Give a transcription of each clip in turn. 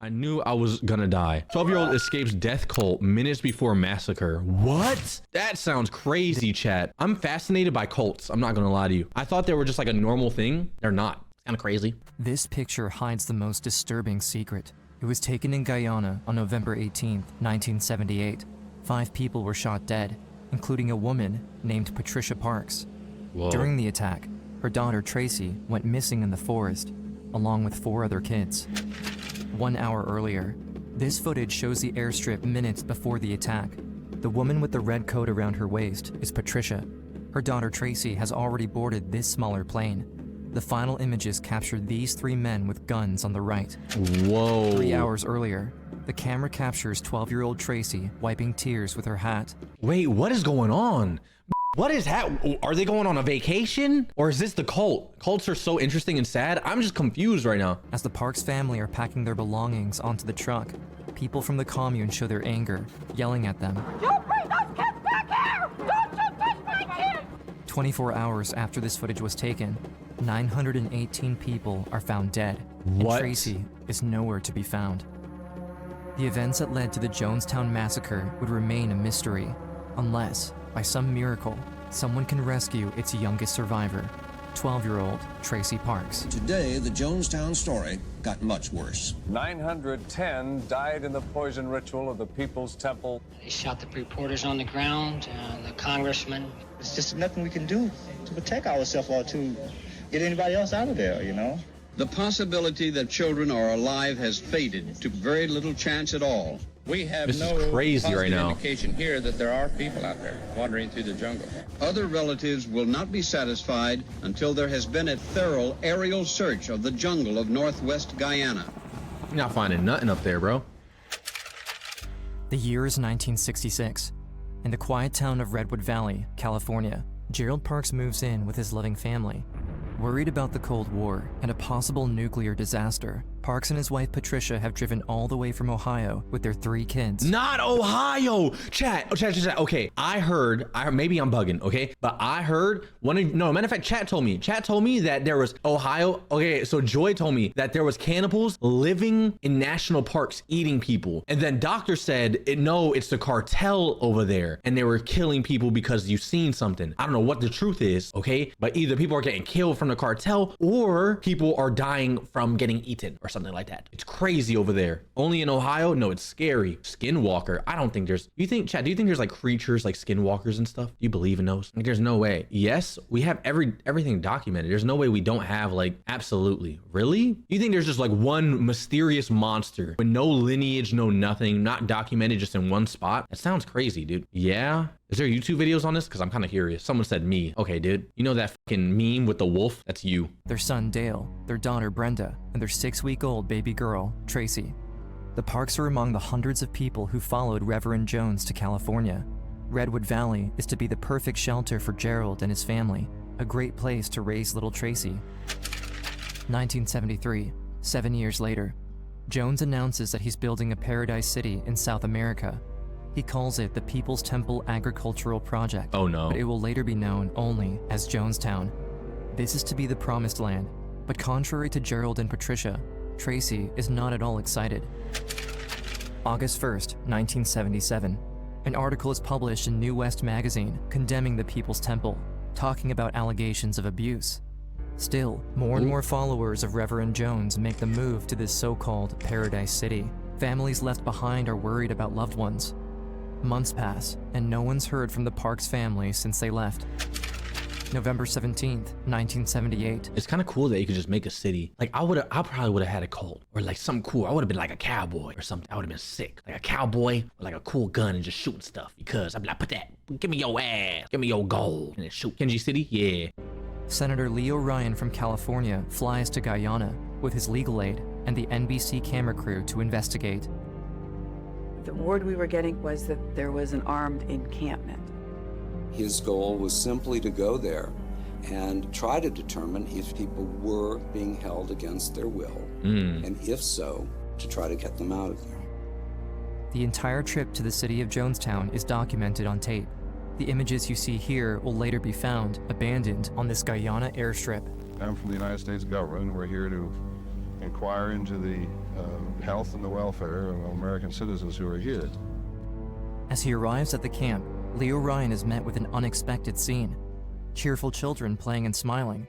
I knew I was gonna die. 12-year-old escapes death cult minutes before massacre. What? That sounds crazy, chat. I'm fascinated by cults. I'm not gonna lie to you. I thought they were just like a normal thing. They're not. It's kind of crazy. This picture hides the most disturbing secret. It was taken in Guyana on November 18, 1978. 5 people were shot dead, including a woman named Patricia Parks. Whoa. During the attack, her daughter Tracy went missing in the forest, along with 4 other kids. 1 hour earlier, this footage shows the airstrip minutes before the attack. The woman with the red coat around her waist is Patricia. Her daughter Tracy has already boarded this smaller plane. The final images capture these 3 men with guns on the right. Whoa. 3 hours earlier, the camera captures 12-year-old Tracy wiping tears with her hat. Wait, what is going on? What is that? Are they going on a vacation? Or is this the cult? Cults are so interesting and sad. I'm just confused right now. As the Parks family are packing their belongings onto the truck, people from the commune show their anger, yelling at them. You bring those kids back here! Don't you touch my kids! 24 hours after this footage was taken, 918 people are found dead, and Tracy is nowhere to be found. The events that led to the Jonestown Massacre would remain a mystery, unless, by some miracle, someone can rescue its youngest survivor, 12-year-old Tracy Parks. Today, the Jonestown story got much worse. 910 died in the poison ritual of the People's Temple. They shot the reporters on the ground, the congressman. It's just nothing we can do to protect ourselves or to get anybody else out of there, you know? The possibility that children are alive has faded to very little chance at all. We have This no is crazy right now. indication here that there are people out there wandering through the jungle. Other relatives will not be satisfied until there has been a thorough aerial search of the jungle of northwest Guyana. You're not finding nothing up there, bro. The year is 1966. In the quiet town of Redwood Valley, California, Gerald Parks moves in with his loving family. Worried about the Cold War and a possible nuclear disaster, Parks and his wife Patricia have driven all the way from Ohio with their 3 kids. Not Ohio! Chat. Okay, I heard, maybe I'm bugging, okay? But I heard, matter of fact, chat told me that there was Ohio. Okay, so Joy told me that there was cannibals living in national parks eating people. And then doctor said, no, it's the cartel over there. And they were killing people because you've seen something. I don't know what the truth is, okay? But either people are getting killed from the cartel or people are dying from getting eaten or something like that. It's crazy over there. Only in Ohio? No, it's scary. Skinwalker. I don't think there's, do you think there's like creatures like skinwalkers and stuff? Do you believe in those? Like, there's no way. Yes, we have everything documented. There's no way we don't have, like, absolutely. Really? You think there's just like one mysterious monster with no lineage, no nothing, not documented, just in one spot? That sounds crazy, dude. Yeah. Is there YouTube videos on this? Because I'm kind of curious. Someone said me. Okay, dude. You know that fucking meme with the wolf? That's you. Their son Dale, their daughter Brenda, and their 6-week-old baby girl, Tracy. The Parks are among the hundreds of people who followed Reverend Jones to California. Redwood Valley is to be the perfect shelter for Gerald and his family, a great place to raise little Tracy. 1973, 7 years later, Jones announces that he's building a paradise city in South America. He calls it the People's Temple Agricultural Project. Oh no. But it will later be known only as Jonestown. This is to be the promised land, but contrary to Gerald and Patricia, Tracy is not at all excited. August 1st, 1977. An article is published in New West magazine condemning the People's Temple, talking about allegations of abuse. Still, more and more followers of Reverend Jones make the move to this so-called paradise city. Families left behind are worried about loved ones. Months pass, and no one's heard from the Parks family since they left. November 17th, 1978. It's kind of cool that you could just make a city. Like, I probably would have had a cult or like something cool. I would have been like a cowboy or something. I would have been sick. Like a cowboy with like a cool gun and just shooting stuff, because I'd be like, give me your ass, give me your gold, and then shoot. Kenji City, yeah. Senator Leo Ryan from California flies to Guyana with his legal aid and the NBC camera crew to investigate. The word we were getting was that there was an armed encampment. His goal was simply to go there and try to determine if people were being held against their will, and if so, to try to get them out of there. The entire trip to the city of Jonestown is documented on tape. The images you see here will later be found abandoned on this Guyana airstrip. I'm from the United States government. We're here to inquire into the health and the welfare of American citizens who are here. As he arrives at the camp, Leo Ryan is met with an unexpected scene. Cheerful children playing and smiling,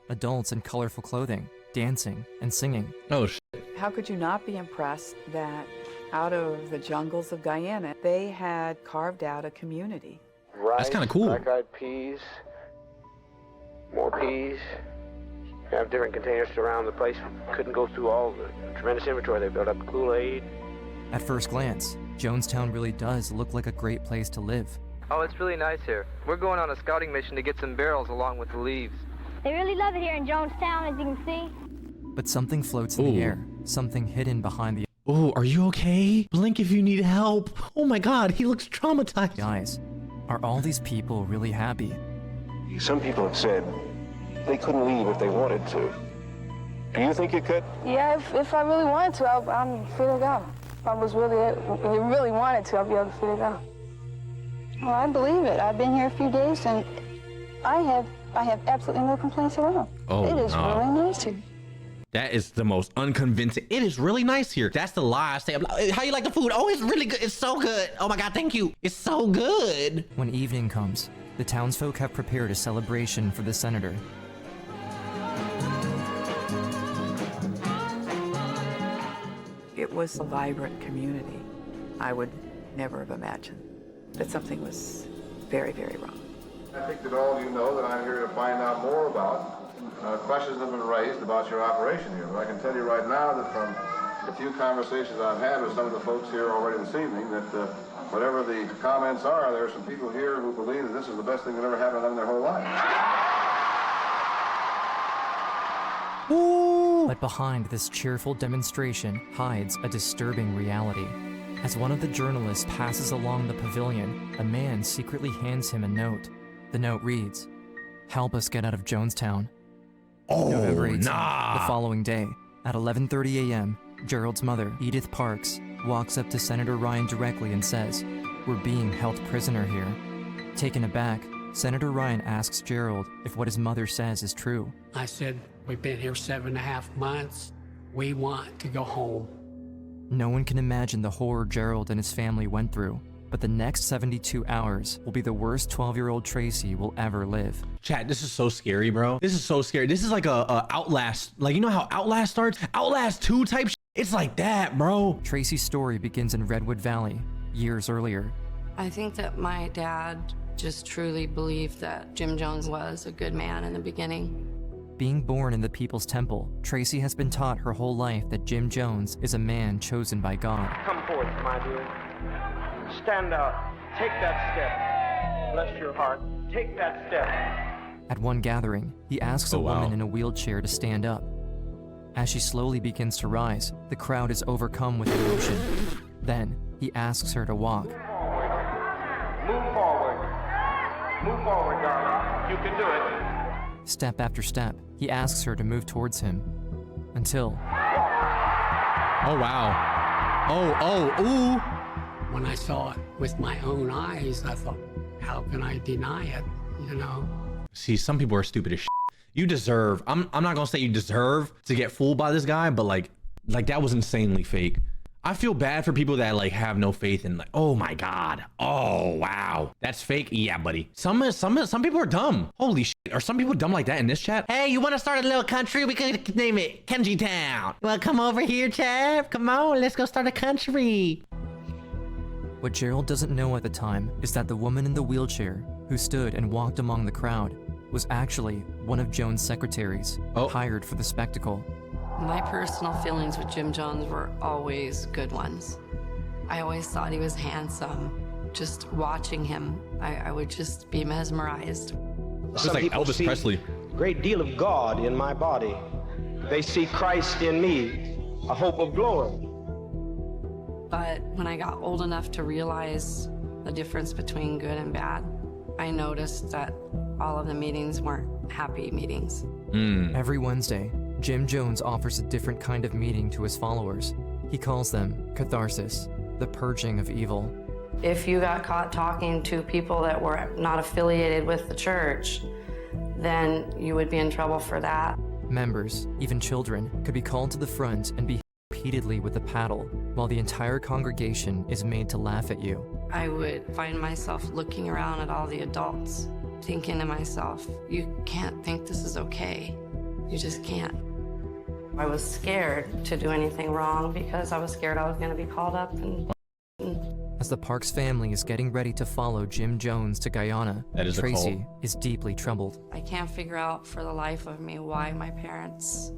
adults in colorful clothing, dancing and singing. Oh, shit. How could you not be impressed that out of the jungles of Guyana, they had carved out a community? Rice, that's kind of cool. Black-eyed peas, more peas. You have different containers around the place. Couldn't go through all the tremendous inventory they built up. Kool-Aid. At first glance, Jonestown really does look like a great place to live. Oh, it's really nice here. We're going on a scouting mission to get some barrels along with the leaves. They really love it here in Jonestown, as you can see. But something floats in the air, something hidden behind the Oh, are you okay? Blink if you need help. Oh my God, he looks traumatized. eyes. Are all these people really happy? Some people have said they couldn't leave if they wanted to. Do you think you could? Yeah, if I really wanted to, I'm free to go. If I was really wanted to, I'd be able to free to go. Well, I believe it. I've been here a few days, and I have absolutely no complaints at all. Oh, it is really nice here. That is the most unconvincing. It is really nice here. That's the lie I say. I'm like, how you like the food? Oh, it's really good. It's so good. Oh my God, thank you. It's so good. When evening comes, the townsfolk have prepared a celebration for the senator. It was a vibrant community. I would never have imagined that something was very, very wrong. I think that all of you know that I'm here to find out more about. Questions have been raised about your operation here, but I can tell you right now that from the few conversations I've had with some of the folks here already this evening, that whatever the comments are, there are some people here who believe that this is the best thing that ever happened to them in their whole life. But behind this cheerful demonstration hides a disturbing reality. As one of the journalists passes along the pavilion, a man secretly hands him a note. The note reads, "Help us get out of Jonestown." Oh, November 18th, nah. the following day, at 11:30 a.m., Gerald's mother, Edith Parks, walks up to Senator Ryan directly and says, "We're being held prisoner here." Taken aback, Senator Ryan asks Gerald if what his mother says is true. I said, "We've been here 7.5 months. We want to go home." No one can imagine the horror Gerald and his family went through, but the next 72 hours will be the worst 12-year-old Tracy will ever live. Chat, this is so scary, bro. This is so scary. This is like a Outlast. Like, you know how Outlast starts? Outlast 2 type shit. It's like that, bro. Tracy's story begins in Redwood Valley, years earlier. I think that my dad just truly believed that Jim Jones was a good man in the beginning. Being born in the People's Temple, Tracy has been taught her whole life that Jim Jones is a man chosen by God. Come forth, my dear. Stand out. Take that step. Bless your heart. Take that step. At one gathering, he asks a woman in a wheelchair to stand up. As she slowly begins to rise, the crowd is overcome with emotion. Then, he asks her to walk. Move forward. Move forward, darling. You can do it. Step after step, he asks her to move towards him. Until... Oh, wow. Ooh. When I saw it with my own eyes, I thought, how can I deny it, you know? See, some people are stupid as shit. You deserve, I'm not gonna say you deserve to get fooled by this guy, but like that was insanely fake. I feel bad for people that like have no faith in, like, oh my God. Oh, wow. That's fake. Yeah, buddy. Some people are dumb. Holy shit. Are some people dumb like that in this chat? Hey, you want to start a little country? We could name it Kenji Town. You want to come over here, Chad? Come on, let's go start a country. What Gerald doesn't know at the time is that the woman in the wheelchair, who stood and walked among the crowd, was actually one of Jones' secretaries, hired for the spectacle. My personal feelings with Jim Jones were always good ones. I always thought he was handsome. Just watching him, I would just be mesmerized. Just like Elvis Presley. A great deal of God in my body. They see Christ in me, a hope of glory. But when I got old enough to realize the difference between good and bad, I noticed that all of the meetings weren't happy meetings. Every Wednesday, Jim Jones offers a different kind of meeting to his followers. He calls them catharsis, the purging of evil. If you got caught talking to people that were not affiliated with the church, then you would be in trouble for that. Members, even children, could be called to the front and be repeatedly with a paddle, while the entire congregation is made to laugh at you. I would find myself looking around at all the adults, thinking to myself, you can't think this is okay. You just can't. I was scared to do anything wrong because I was scared I was going to be called up and... As the Parks family is getting ready to follow Jim Jones to Guyana, Tracy is deeply troubled. I can't figure out for the life of me why my parents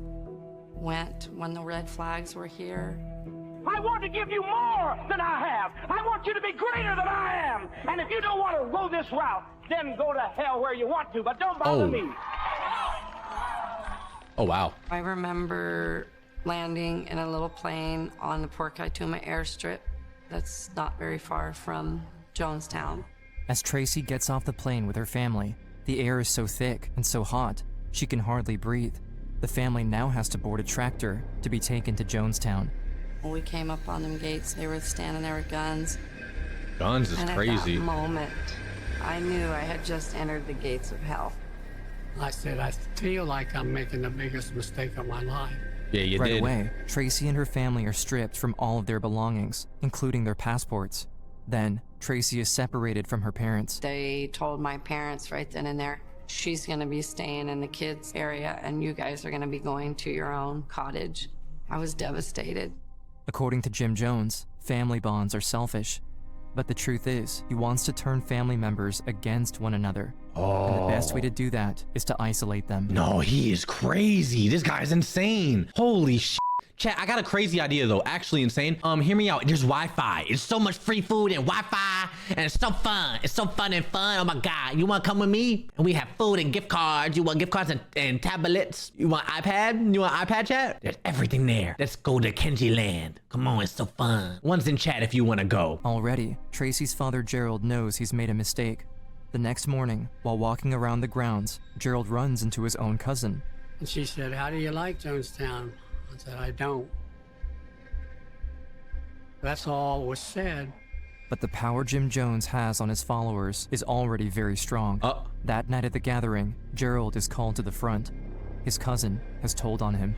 went when the red flags were here. I want to give you more than I have. I want you to be greater than I am. And if you don't want to go this route, then go to hell where you want to, but don't bother me. Oh, wow. I remember landing in a little plane on the Port Kaituma airstrip that's not very far from Jonestown. As Tracy gets off the plane with her family, the air is so thick and so hot, she can hardly breathe. The family now has to board a tractor to be taken to Jonestown. When we came up on them gates, they were standing there with guns. Guns is crazy. At that moment, I knew I had just entered the gates of hell. I said, I feel like I'm making the biggest mistake of my life. Yeah, you right did. away, Tracy and her family are stripped from all of their belongings, including their passports. Then, Tracy is separated from her parents. They told my parents right then and there, she's going to be staying in the kids' area and you guys are going to be going to your own cottage. I was devastated. According to Jim Jones, family bonds are selfish. But the truth is, he wants to turn family members against one another. And the best way to do that is to isolate them. No, he is crazy. This guy's insane. Holy shit. Chat, I got a crazy idea though. Actually insane. Hear me out. There's Wi-Fi. It's so much free food and Wi-Fi, and it's so fun. It's so fun and fun. Oh my God. You want to come with me? And we have food and gift cards. You want gift cards and tablets? You want iPad? You want iPad, chat? There's everything there. Let's go to Kenji land. Come on, it's so fun. One's in chat if you want to go. Already, Tracy's father Gerald knows he's made a mistake. The next morning, while walking around the grounds, Gerald runs into his own cousin. And she said, how do you like Jonestown? I said, I don't. That's all was said. But the power Jim Jones has on his followers is already very strong. That night at the gathering, Gerald is called to the front. His cousin has told on him.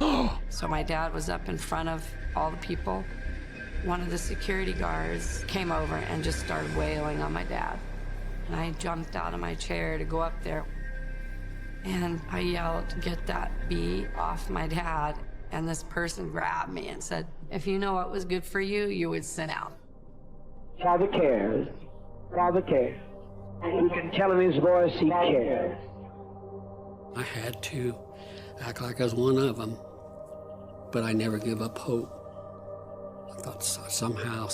So my dad was up in front of all the people. One of the security guards came over and just started wailing on my dad. And I jumped out of my chair to go up there. And I yelled, get that bee off my dad. And this person grabbed me and said, if you know what was good for you, you would sit out. Father cares. Father cares. You can tell in his voice he cares. I had to act like I was one of them, but I never give up hope. I thought somehow.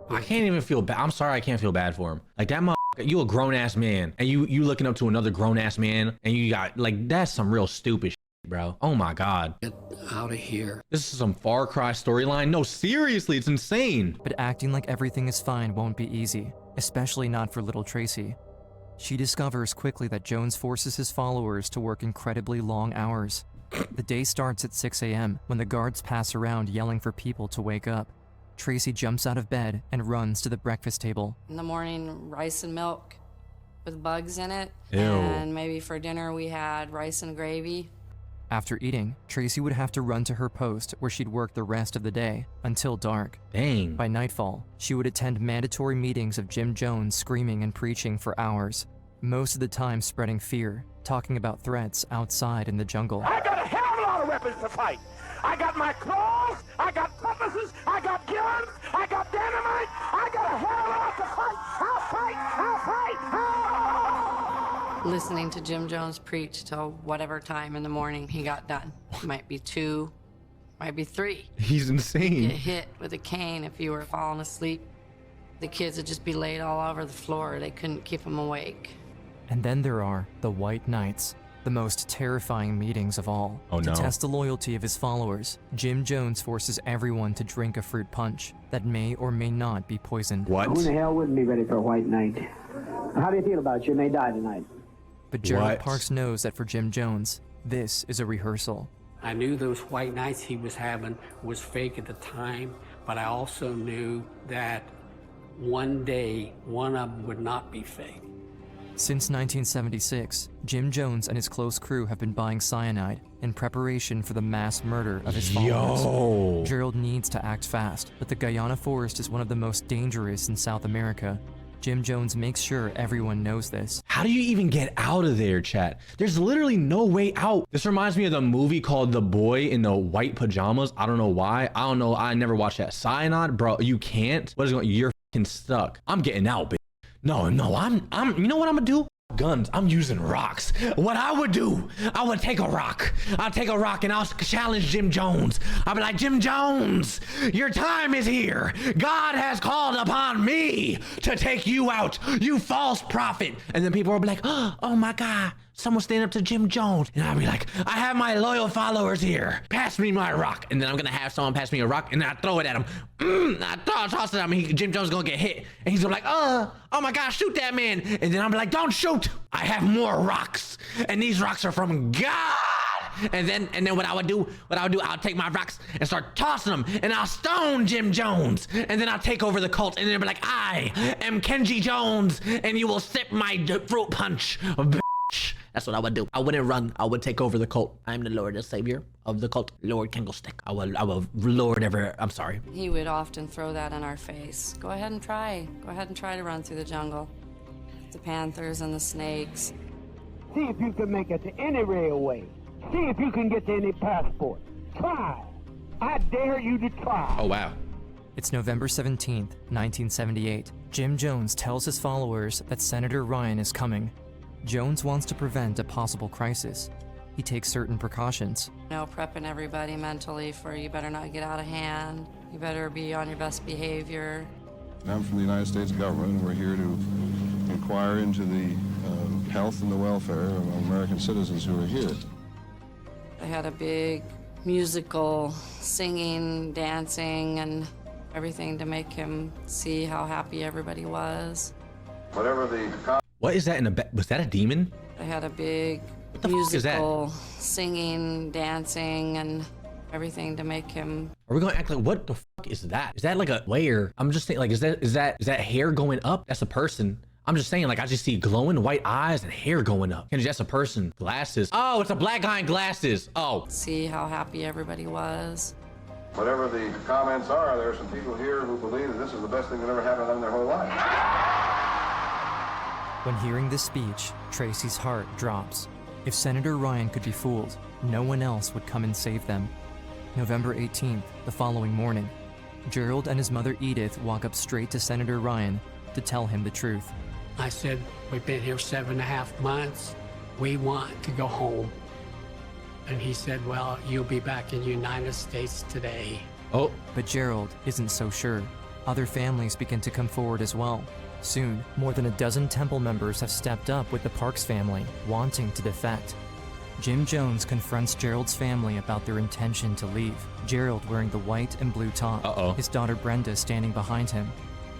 I can't even feel bad. I'm sorry, I can't feel bad for him. Like that motherfucker, you a grown-ass man, and you looking up to another grown-ass man, and you got, like, that's some real stupid shit, bro. Oh my God. Get out of here. This is some Far Cry storyline. No, seriously, it's insane. But acting like everything is fine won't be easy, especially not for little Tracy. She discovers quickly that Jones forces his followers to work incredibly long hours. The day starts at 6 a.m. when the guards pass around yelling for people to wake up. Tracy jumps out of bed and runs to the breakfast table. In the morning, rice and milk with bugs in it. Ew. And maybe for dinner we had rice and gravy. After eating, Tracy would have to run to her post where she'd work the rest of the day until dark. Dang. By nightfall, she would attend mandatory meetings of Jim Jones screaming and preaching for hours, most of the time spreading fear, talking about threats outside in the jungle. I got a hell of a lot of weapons to fight. I got my claws, I got compasses, I got guns, I got dynamite, I got a hell of a lot to fight. I'll fight, I'll fight, I'll... Listening to Jim Jones preach till whatever time in the morning he got done. Might be 2, might be 3. He's insane. Get hit with a cane if you were falling asleep. The kids would just be laid all over the floor. They couldn't keep them awake. And then there are the White Nights, the most terrifying meetings of all. Oh, no. To test the loyalty of his followers, Jim Jones forces everyone to drink a fruit punch that may or may not be poisoned. What? Who the hell wouldn't be ready for a white night? How do you feel about it? You may die tonight. But Gerald Parks knows that for Jim Jones, this is a rehearsal. I knew those white nights he was having was fake at the time, but I also knew that one day one of them would not be fake. Since 1976, Jim Jones and his close crew have been buying cyanide in preparation for the mass murder of his followers. Gerald needs to act fast, but the Guyana forest is one of the most dangerous in South America. Jim Jones makes sure everyone knows this. How do you even get out of there, chat? There's literally no way out. This reminds me of the movie called The Boy in the White Pajamas. I don't know why. I don't know. I never watched that. Cyanide, bro, you can't. What is going on? You're fucking stuck. I'm getting out, bitch. No, you know what I'm gonna do? Guns. I'm using rocks. What I would do, I would take a rock. I'll take a rock and I'll challenge Jim Jones. I'll be like, Jim Jones, your time is here. God has called upon me to take you out, you false prophet. And then people will be like, oh my God, someone stand up to Jim Jones. And I'll be like, I have my loyal followers here. Pass me my rock. And then I'm gonna have someone pass me a rock and then I throw it at him. I toss it at him. Jim Jones is gonna get hit. And he's gonna be like, oh my God, shoot that man. And then I'm like, don't shoot. I have more rocks. And these rocks are from God. And then what I would do, I'll take my rocks and start tossing them and I'll stone Jim Jones. And then I'll take over the cult and then be like, I am Kenji Jones and you will sip my fruit punch. That's what I would do. I wouldn't run. I would take over the cult. I'm the Lord and Savior of the cult, Lord Candlestick. I will Lord ever. I'm sorry. He would often throw that in our face. Go ahead and try. Go ahead and try to run through the jungle. The panthers and the snakes. See if you can make it to any railway. See if you can get to any passport. Try. I dare you to try. Oh, wow. It's November 17th, 1978. Jim Jones tells his followers that Senator Ryan is coming. Jones wants to prevent a possible crisis. He takes certain precautions. Prepping everybody mentally for you better not get out of hand. You better be on your best behavior. I'm from the United States government, and we're here to inquire into the health and the welfare of American citizens who are here. They had a big musical, singing, dancing, and everything to make him see how happy everybody was. Whatever the... What is that in the back? Was that a demon? They had a big the musical, singing, dancing, and everything to make him... Are we gonna act like, what the fuck is that? Is that like a layer? I'm just saying, like, is that hair going up? That's a person. I'm just saying, like, I just see glowing white eyes and hair going up. Kenji, that's a person. Glasses. Oh, it's a black guy in glasses. Oh. See how happy everybody was. Whatever the comments are, there are some people here who believe that this is the best thing that ever happened to them in their whole life. When hearing this speech, Tracy's heart drops. If Senator Ryan could be fooled, no one else would come and save them. November 18th, the following morning, Gerald and his mother Edith walk up straight to Senator Ryan to tell him the truth. I said, we've been here 7.5 months. We want to go home. And he said, well, you'll be back in the United States today. Oh. But Gerald isn't so sure. Other families begin to come forward as well. Soon, more than a dozen temple members have stepped up with the Parks family, wanting to defect. Jim Jones confronts Gerald's family about their intention to leave. Gerald wearing the white and blue top, his daughter Brenda standing behind him.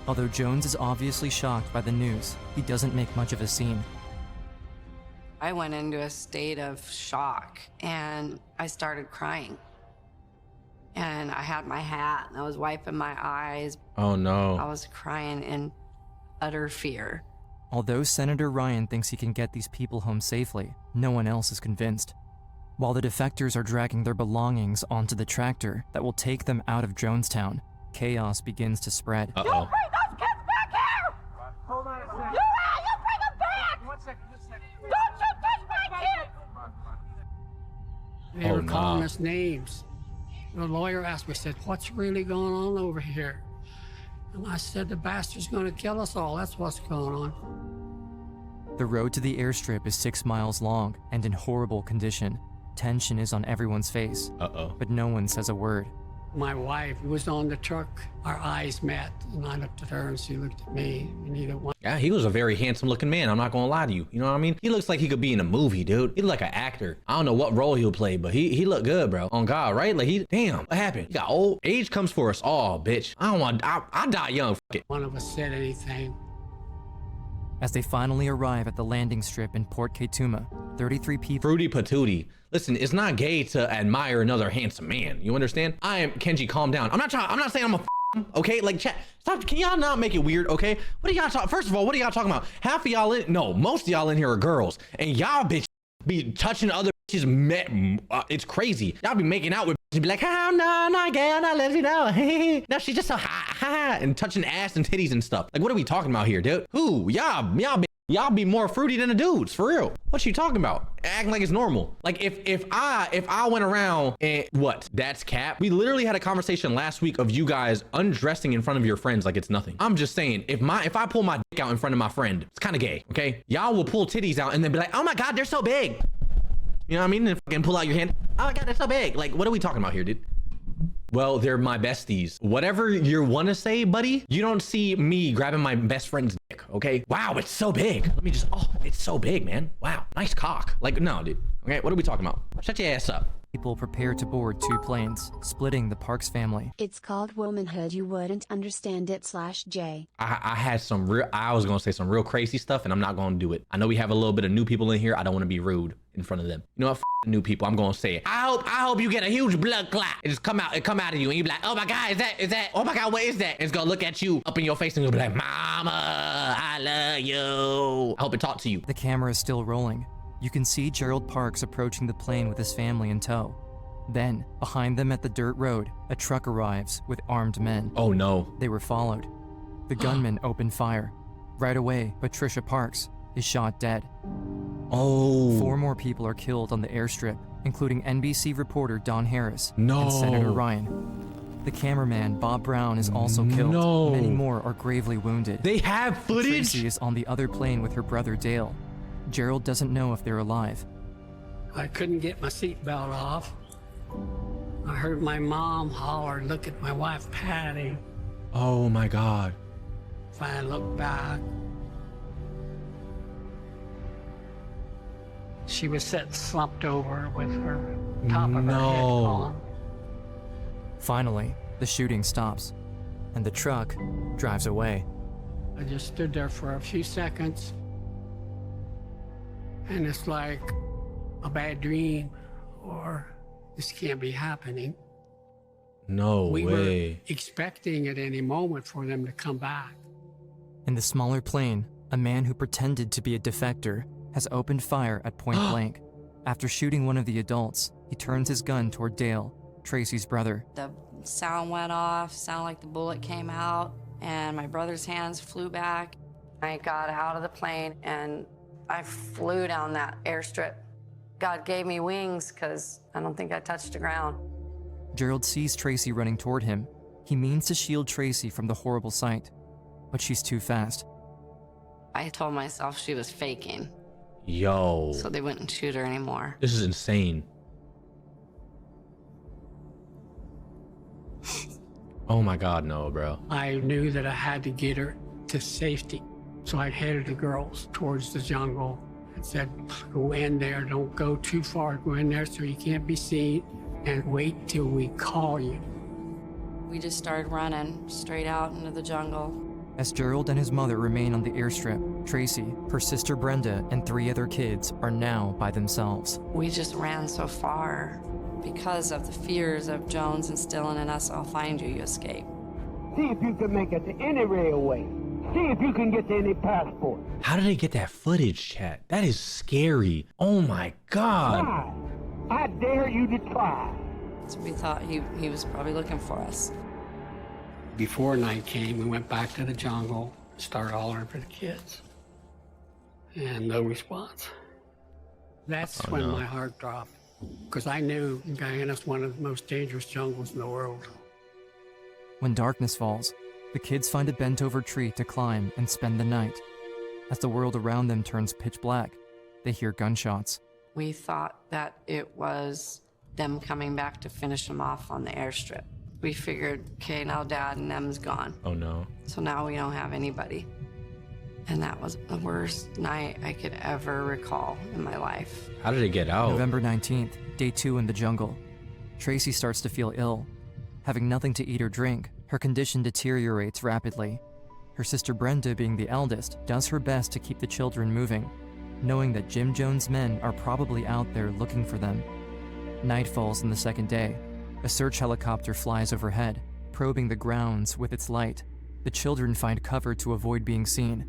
Although Jones is obviously shocked by the news, he doesn't make much of a scene. I went into a state of shock and I started crying. And I had my hat and I was wiping my eyes. Oh no. I was crying in utter fear. Although Senator Ryan thinks he can get these people home safely, no one else is convinced. While the defectors are dragging their belongings onto the tractor that will take them out of Jonestown, chaos begins to spread. You bring those kids back here! Hold on a second. You bring them back! 1 second, 1 second. Don't you touch my kids! They were calling us names. The lawyer asked me, said, what's really going on over here? And I said, the bastard's going to kill us all. That's what's going on. The road to the airstrip is 6 miles long and in horrible condition. Tension is on everyone's face, but no one says a word. My wife was on the truck. Our eyes met, and I looked at her, and she looked at me, and neither one. Yeah, he was a very handsome looking man. I'm not gonna lie to you. You know what I mean? He looks like he could be in a movie, dude. He look like an actor. I don't know what role he'll play, but he looked good, bro. On God, right? Like damn, what happened? He got old. Age comes for us all, bitch. I don't want, I die young. Fuck it. One of us said anything. As they finally arrive at the landing strip in Port Kaituma, 33 people. Fruity patootie. Listen, it's not gay to admire another handsome man. You understand? I am Kenji. Calm down. I'm not saying I'm a okay? Like, chat, stop. Can y'all not make it weird, okay? What are y'all talking? First of all, what are y'all talking about? Half of y'all most of y'all in here are girls, and y'all bitch be touching other bitches. It's crazy. Y'all be making out with bitches and be like, no, not gay, I'm not lesbian, no. No, she's just so hot, and touching ass and titties and stuff. Like, what are we talking about here, dude? Who? Y'all be more fruity than the dudes, for real. What you talking about? Acting like it's normal. Like if I went around and what? That's cap. We literally had a conversation last week of you guys undressing in front of your friends like it's nothing. I'm just saying, if I pull my dick out in front of my friend, it's kind of gay, okay? Y'all will pull titties out and then be like, oh my God, they're so big. You know what I mean? And fucking pull out your hand. Oh my God, they're so big. Like, what are we talking about here, dude? Well, they're my besties. Whatever you want to say, buddy, you don't see me grabbing my best friend's dick, okay? Wow, it's so big. Let me just, it's so big, man. Wow, nice cock. Like, no, dude. Okay, what are we talking about? Shut your ass up. People prepare to board 2 planes, splitting the Parks family. It's called womanhood. You wouldn't understand it /J. I had some real, I was going to say some real crazy stuff, and I'm not going to do it. I know we have a little bit of new people in here. I don't want to be rude in front of them. You know what? The new people, I'm going to say it. I hope you get a huge blood clot. It just come out of you, and you be like, oh my God, is that, oh my God, what is that? And it's going to look at you up in your face, and you'll be like, Mama, I love you. I hope it talks to you. The camera is still rolling. You can see Gerald Parks approaching the plane with his family in tow. Then, behind them at the dirt road, a truck arrives with armed men. Oh no. They were followed. The gunman opened fire. Right away, Patricia Parks is shot dead. Oh. 4 more people are killed on the airstrip, including NBC reporter Don Harris No. and Senator Ryan. The cameraman, Bob Brown, is also killed. No. Many more are gravely wounded. They have footage? Tracy is on the other plane with her brother Dale. Gerald doesn't know if they're alive. I couldn't get my seatbelt off. I heard my mom holler, look at my wife, Patty. Oh my God. If I looked back, she was sitting slumped over with her top of her head on. Finally, the shooting stops, and the truck drives away. I just stood there for a few seconds, and it's like a bad dream, or this can't be happening. No we way. were expecting at any moment for them to come back. In the smaller plane, a man who pretended to be a defector has opened fire at point blank. After shooting one of the adults, he turns his gun toward Dale, Tracy's brother. The sound went off, sounded like the bullet came out, and my brother's hands flew back. I got out of the plane and I flew down that airstrip. God gave me wings because I don't think I touched the ground. Gerald sees Tracy running toward him. He means to shield Tracy from the horrible sight, but she's too fast. I told myself she was faking, Yo. so they wouldn't shoot her anymore. This is insane. Oh my God, no, bro. I knew that I had to get her to safety. So I headed the girls towards the jungle and said, go in there, don't go too far, go in there so you can't be seen, and wait till we call you. We just started running straight out into the jungle. As Gerald and his mother remain on the airstrip, Tracy, her sister Brenda, and 3 other kids are now by themselves. We just ran so far because of the fears of Jones instilling in us, I'll find you, you escape. See if you can make it to any railway. See if you can get to any passport. How did they get that footage, chat? That is scary. Oh my God. Try. I dare you to try. So we thought he was probably looking for us. Before night came, we went back to the jungle, started hollering for the kids. And no response. That's when my heart dropped, because I knew Guyana's one of the most dangerous jungles in the world. When darkness falls, the kids find a bent-over tree to climb and spend the night. As the world around them turns pitch black, they hear gunshots. We thought that it was them coming back to finish them off on the airstrip. We figured, okay, now Dad and them's gone. Oh no. So now we don't have anybody. And that was the worst night I could ever recall in my life. How did it get out? November 19th, day 2 in the jungle. Tracy starts to feel ill. Having nothing to eat or drink, her condition deteriorates rapidly. Her sister Brenda, being the eldest, does her best to keep the children moving, knowing that Jim Jones' men are probably out there looking for them. Night falls on the second day. A search helicopter flies overhead. probing the grounds with its light. The children find cover to avoid being seen.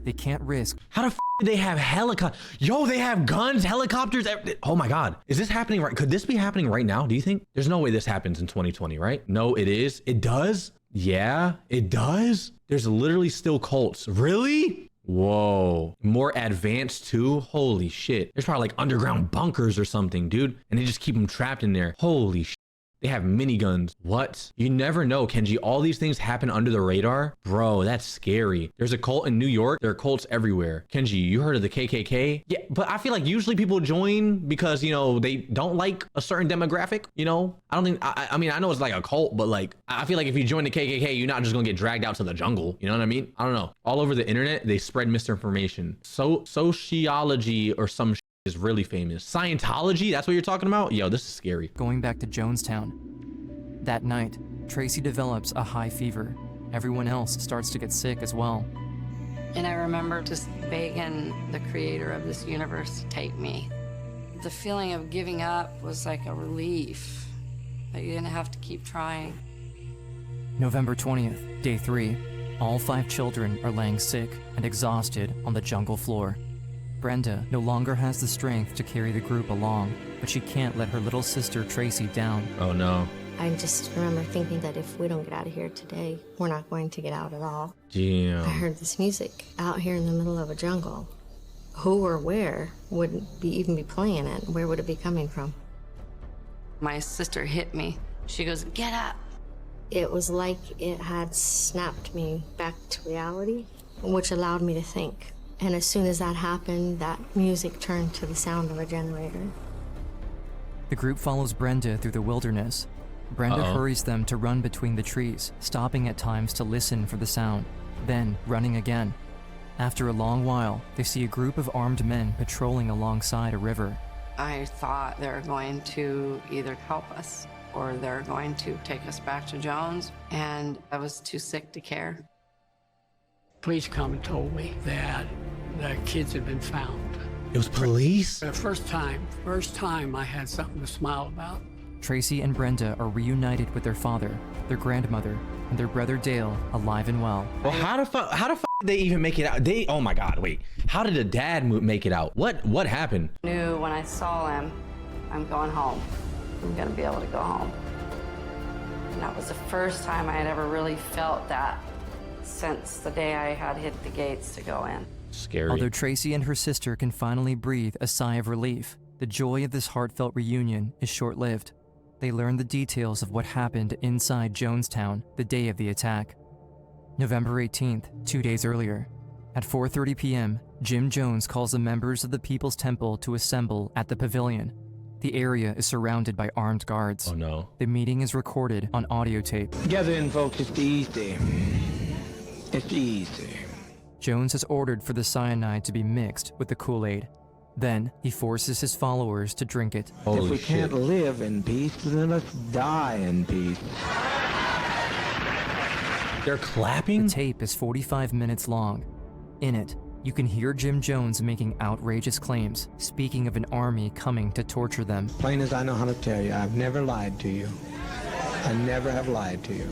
They can't risk. How the f do they have helicopters? Yo, they have guns, helicopters. Oh my God. Is this happening right? Could this be happening right now? Do you think? There's no way this happens in 2020, right? No, it is. It does? Yeah, it does. There's literally still cults. Really? Whoa. More advanced too? Holy shit. There's probably like underground bunkers or something, dude. And they just keep them trapped in there. Holy shit. They have miniguns. What? You never know, Kenji. All these things happen under the radar. Bro, that's scary. There's a cult in New York. There are cults everywhere. Kenji, you heard of the KKK? Yeah, but I feel like usually people join because, you know, they don't like a certain demographic, you know? I don't think, I mean, I know it's like a cult, but like, I feel like if you join the KKK, you're not just gonna get dragged out to the jungle. You know what I mean? I don't know. All over the internet, they spread misinformation. So sociology or some is really famous. Scientology, that's what you're talking about? Yo, this is scary. Going back to Jonestown. That night, Tracy develops a high fever. Everyone else starts to get sick as well. And I remember just begging the creator of this universe to take me. The feeling of giving up was like a relief, that you didn't have to keep trying. November 20th, day 3. All 5 children are laying sick and exhausted on the jungle floor. Brenda no longer has the strength to carry the group along, but she can't let her little sister Tracy down. Oh no. I just remember thinking that if we don't get out of here today, we're not going to get out at all. Damn. I heard this music out here in the middle of a jungle. Who or where would even be playing it? Where would it be coming from? My sister hit me. She goes, "Get up." It was like it had snapped me back to reality, which allowed me to think. And as soon as that happened, that music turned to the sound of a generator. The group follows Brenda through the wilderness. Brenda hurries them to run between the trees, stopping at times to listen for the sound, then running again. After a long while, they see a group of armed men patrolling alongside a river. I thought they were going to either help us or they're going to take us back to Jones, and I was too sick to care. Police come and told me that the kids had been found. It was police? The first time I had something to smile about. Tracy and Brenda are reunited with their father, their grandmother, and their brother Dale, alive and well. Well, how the fuck did they even make it out? Oh my God, wait. How did the dad make it out? What happened? I knew when I saw him, I'm going home. I'm gonna be able to go home. And that was the first time I had ever really felt that since the day I had hit the gates to go in. Scary. Although Tracy and her sister can finally breathe a sigh of relief, the joy of this heartfelt reunion is short-lived. They learn the details of what happened inside Jonestown the day of the attack. November 18th, 2 days earlier. At 4:30 p.m., Jim Jones calls the members of the People's Temple to assemble at the pavilion. The area is surrounded by armed guards. Oh no. The meeting is recorded on audio tape. Gather in, folks. It's easy. It's easy. Jones has ordered for the cyanide to be mixed with the Kool-Aid. Then, he forces his followers to drink it. If we can't live in peace, then let's die in peace. They're clapping? The tape is 45 minutes long. In it, you can hear Jim Jones making outrageous claims, speaking of an army coming to torture them. Plain as I know how to tell you, I've never lied to you. I never have lied to you.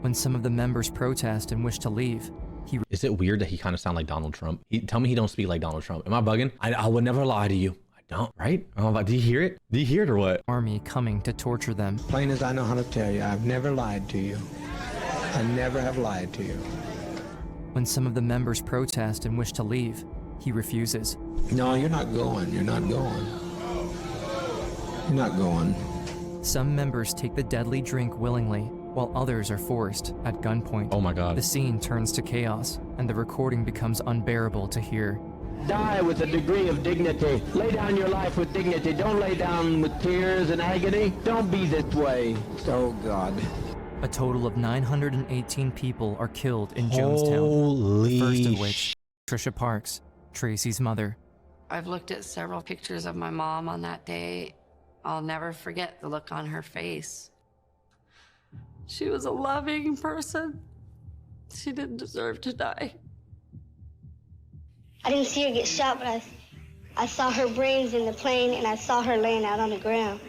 When some of the members protest and wish to leave, Is it weird that he kind of sounds like Donald Trump? Tell me he don't speak like Donald Trump. Am I bugging? I would never lie to you. I don't, right? Oh, do you hear it? Do you hear it or what? Army coming to torture them. Plain as I know how to tell you, I've never lied to you. I never have lied to you. When some of the members protest and wish to leave, he refuses. No, you're not going. You're not going. You're not going. Some members take the deadly drink willingly, while others are forced at gunpoint. Oh my God. The scene turns to chaos, and the recording becomes unbearable to hear. Die with a degree of dignity. Lay down your life with dignity. Don't lay down with tears and agony. Don't be this way. Oh, God. A total of 918 people are killed in Jonestown. The first of which, Trisha Parks, Tracy's mother. I've looked at several pictures of my mom on that day. I'll never forget the look on her face. She was a loving person. She didn't deserve to die. I didn't see her get shot, but I saw her brains in the plane, and I saw her laying out on the ground.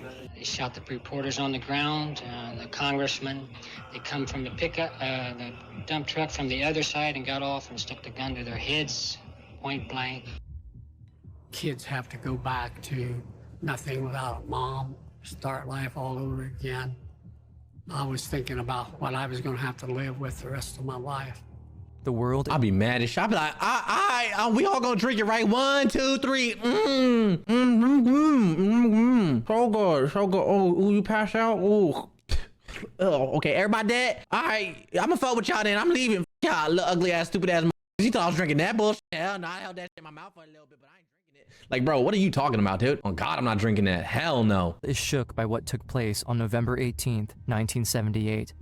They shot the reporters on the ground, the congressman. They come from the pickup, the dump truck from the other side and got off and stuck the gun to their heads, point blank. Kids have to go back to nothing without a mom, start life all over again. I was thinking about what I was going to have to live with the rest of my life. The world. I'll be mad as shit. I'll be like, we all gonna drink it, right? 1, 2, 3. So good, so good. Oh, ooh, you pass out? Ooh. Oh, okay, everybody dead? All right, I'm gonna fuck with y'all then. I'm leaving. Y'all little ugly ass, stupid ass. He thought I was drinking that bullshit. Hell no, I held that shit in my mouth for a little bit, but I ain't drinking it. Like, bro, what are you talking about, dude? Oh God, I'm not drinking that. Hell no. Is shook by what took place on November 18th, 1978.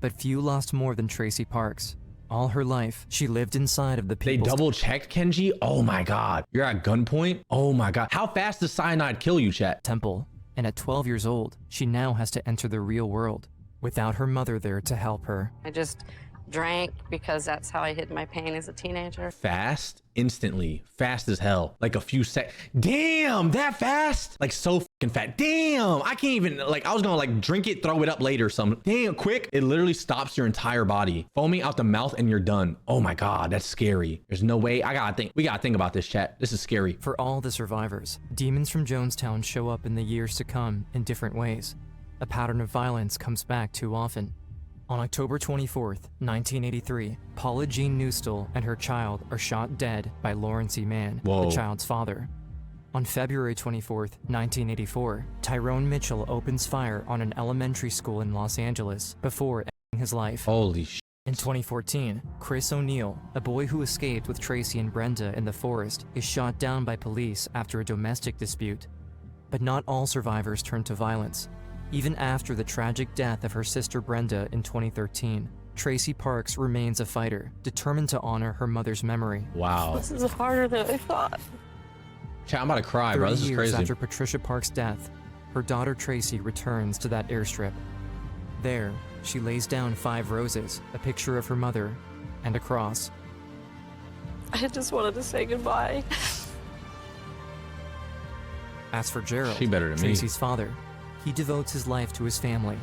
But few lost more than Tracy Parks. All her life, she lived inside of the They people's... double checked Kenji? Oh my God. You're at gunpoint? Oh my God. How fast does cyanide kill you, chat? temple. And at 12 years old, she now has to enter the real world without her mother there to help her. I just drank because that's how I hid my pain as a teenager. Fast, instantly, fast as hell. Like a few sec. Damn, that fast? Like so fucking fast. Damn, I can't even, like, I was gonna like drink it, throw it up later. Some damn quick. It literally stops your entire body, foaming out the mouth, and you're done. Oh my God, that's scary. There's no way. We gotta think about this, chat. This is scary. For all the survivors, demons from Jonestown show up in the years to come in different ways. A pattern of violence comes back too often. On October 24th, 1983, Paula Jean Newstall and her child are shot dead by Lawrence E. Mann, the child's father. On February 24th, 1984, Tyrone Mitchell opens fire on an elementary school in Los Angeles before ending his life. Holy shit. In 2014, Chris O'Neill, a boy who escaped with Tracy and Brenda in the forest, is shot down by police after a domestic dispute. But not all survivors turn to violence. Even after the tragic death of her sister Brenda in 2013, Tracy Parks remains a fighter, determined to honor her mother's memory. Wow. This is harder than I thought. Chat, I'm about to cry, bro. This is 30 years crazy. after Patricia Parks' death, her daughter Tracy returns to that airstrip. There, she lays down 5 roses, a picture of her mother, and a cross. I just wanted to say goodbye. As for Gerald, She better than me. Tracy's father, he devotes his life to his family.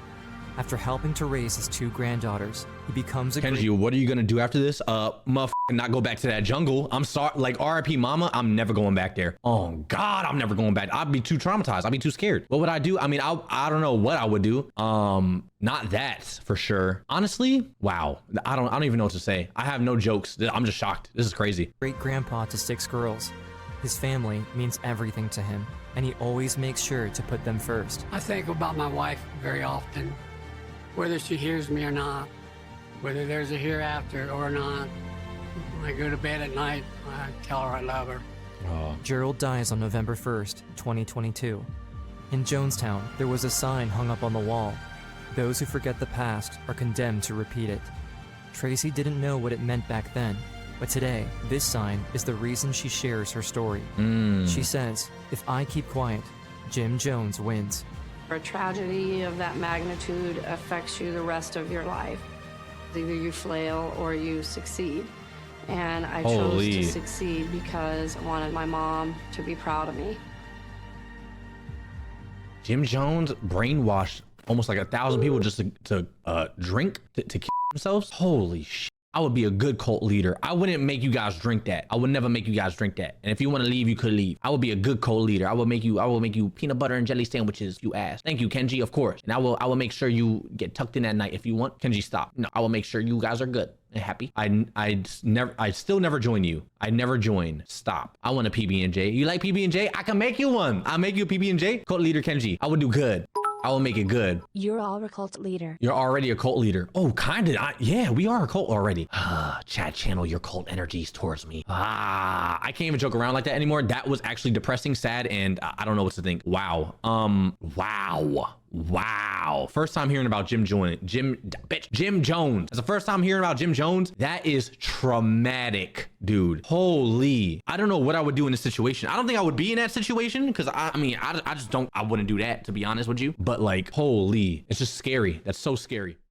After helping to raise his 2 granddaughters, he becomes a Kenji, what are you gonna do after this? Motherfucking not go back to that jungle. I'm sorry, like RIP mama, I'm never going back there. Oh God, I'm never going back. I'd be too traumatized. I'd be too scared. What would I do? I mean, I don't know what I would do. Not that for sure. Honestly, wow. I don't even know what to say. I have no jokes. I'm just shocked. This is crazy. great-grandpa to 6 girls. His family means everything to him, and he always makes sure to put them first. I think about my wife very often, whether she hears me or not, whether there's a hereafter or not. When I go to bed at night, I tell her I love her. Gerald dies on November 1st, 2022. In Jonestown, there was a sign hung up on the wall. Those who forget the past are condemned to repeat it. Tracy didn't know what it meant back then, but today, this sign is the reason she shares her story. She says, if I keep quiet, Jim Jones wins. A tragedy of that magnitude affects you the rest of your life. Either you flail or you succeed. And I chose to succeed because I wanted my mom to be proud of me. Jim Jones brainwashed almost like 1,000 people just to drink to kill themselves. Holy shit. I would be a good cult leader. I wouldn't make you guys drink that. I would never make you guys drink that. And if you want to leave, you could leave. I would be a good cult leader. I will make you peanut butter and jelly sandwiches, you ass. Thank you, Kenji, of course. And I will make sure you get tucked in at night if you want. Kenji, stop. No, I will make sure you guys are good and happy. I still never join you. I never join. Stop. I want a PB&J. You like PB&J? I can make you one. I'll make you a PB&J. Cult leader Kenji. I will do good. I will make it good. You're all a cult leader. You're already a cult leader. Oh, kind of. Yeah, we are a cult already. Chat, channel your cult energies towards me. I can't even joke around like that anymore. That was actually depressing, sad, and I don't know what to think. Wow. Wow. First time hearing about Jim Jones. That's the first time hearing about Jim Jones. That is traumatic, dude. Holy. I don't know what I would do in this situation. I don't think I would be in that situation because I just don't, I wouldn't do that, to be honest with you. But like, holy, it's just scary. That's so scary.